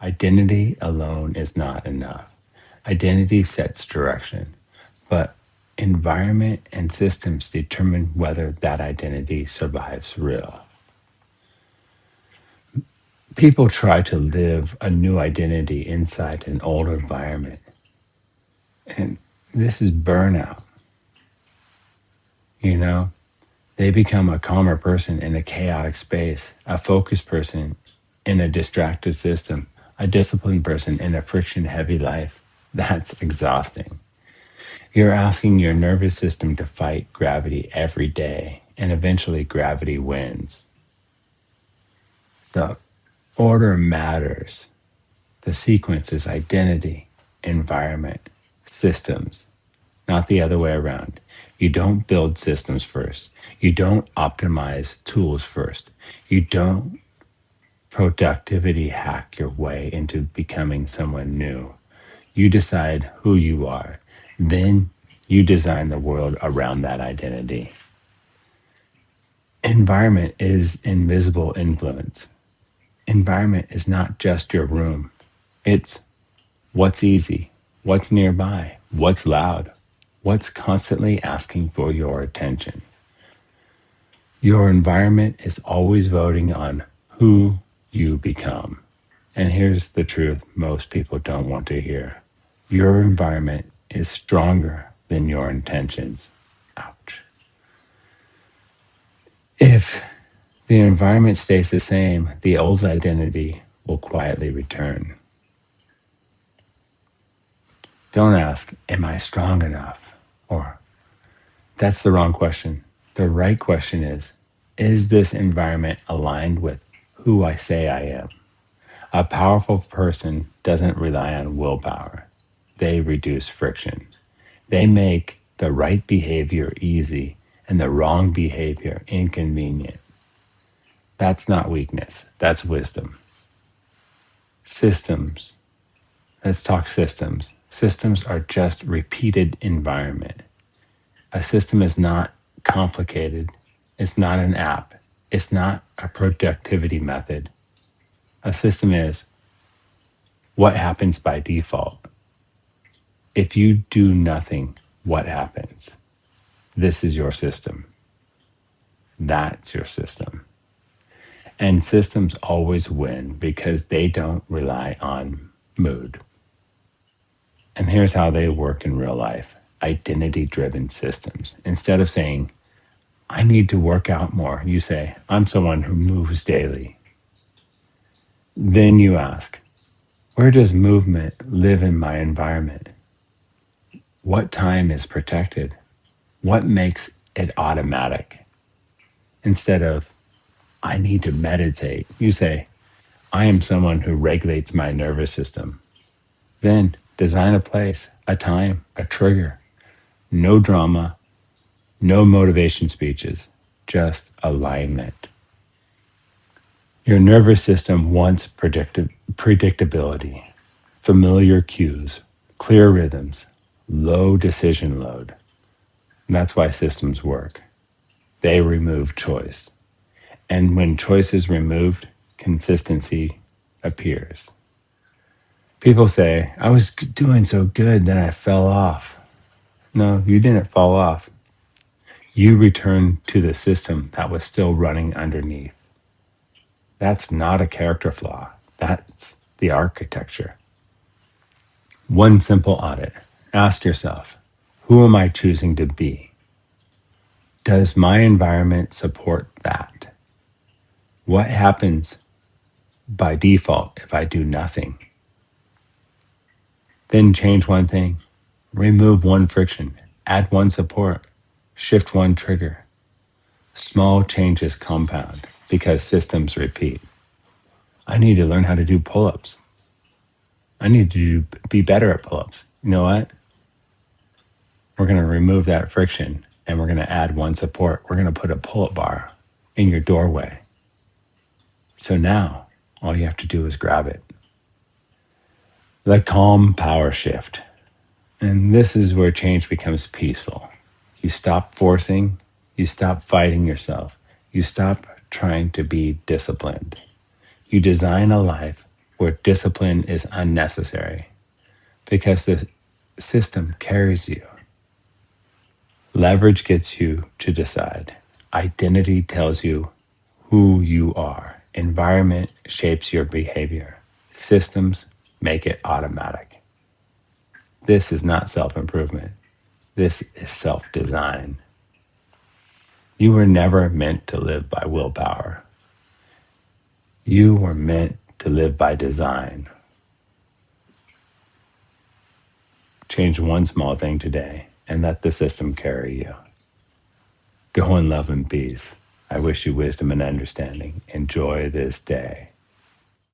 Identity alone is not enough. Identity sets direction, but environment and systems determine whether that identity survives real. People try to live a new identity inside an old environment, and this is burnout. You know, they become a calmer person in a chaotic space, a focused person in a distracted system, a disciplined person in a friction heavy life. That's exhausting. You're asking your nervous system to fight gravity every day, and eventually gravity wins. The order matters. The sequence is identity, environment, systems, not the other way around. You don't build systems first. You don't optimize tools first. You don't productivity hack your way into becoming someone new. You decide who you are. Then you design the world around that identity. Environment is invisible influence. Environment is not just your room, it's what's easy, what's nearby, what's loud, what's constantly asking for your attention. Your environment is always voting on who you become. And here's the truth most people don't want to hear: your environment is stronger than your intentions. Ouch. If the environment stays the same, the old identity will quietly return. Don't ask, am I strong enough? Or, that's the wrong question. The right question is this environment aligned with who I say I am? A powerful person doesn't rely on willpower. They reduce friction. They make the right behavior easy and the wrong behavior inconvenient. That's not weakness, that's wisdom. Systems. Let's talk systems. Systems are just repeated environment. A system is not complicated. It's not an app. It's not a productivity method. A system is what happens by default. If you do nothing, what happens? This is your system. That's your system. And systems always win because they don't rely on mood. And here's how they work in real life: identity driven systems. Instead of saying, I need to work out more, you say, I'm someone who moves daily. Then you ask, where does movement live in my environment? What time is protected? What makes it automatic? Instead of, I need to meditate, you say, I am someone who regulates my nervous system. Then design a place, a time, a trigger. No drama, no motivation speeches, just alignment. Your nervous system wants predictability, familiar cues, clear rhythms, low decision load. And that's why systems work. They remove choice. And when choice is removed, consistency appears. People say, I was doing so good that I fell off. No, you didn't fall off. You returned to the system that was still running underneath. That's not a character flaw. That's the architecture. One simple audit. Ask yourself, who am I choosing to be? Does my environment support that? What happens by default if I do nothing? Then change one thing, remove one friction, add one support, shift one trigger. Small changes compound because systems repeat. I need to learn how to do pull ups. I need to be better at pull ups. You know what? We're going to remove that friction and we're going to add one support. We're going to put a pull up bar in your doorway. So now all you have to do is grab it. The calm power shift. And this is where change becomes peaceful. You stop forcing, you stop fighting yourself, you stop trying to be disciplined. You design a life where discipline is unnecessary because the system carries you. Leverage gets you to decide. Identity tells you who you are. Environment shapes your behavior. Systems make it automatic. This is not self improvement. This is self design. You were never meant to live by willpower. You were meant to live by design. Change one small thing today and let the system carry you. Go in love and peace. I wish you wisdom and understanding. Enjoy this day.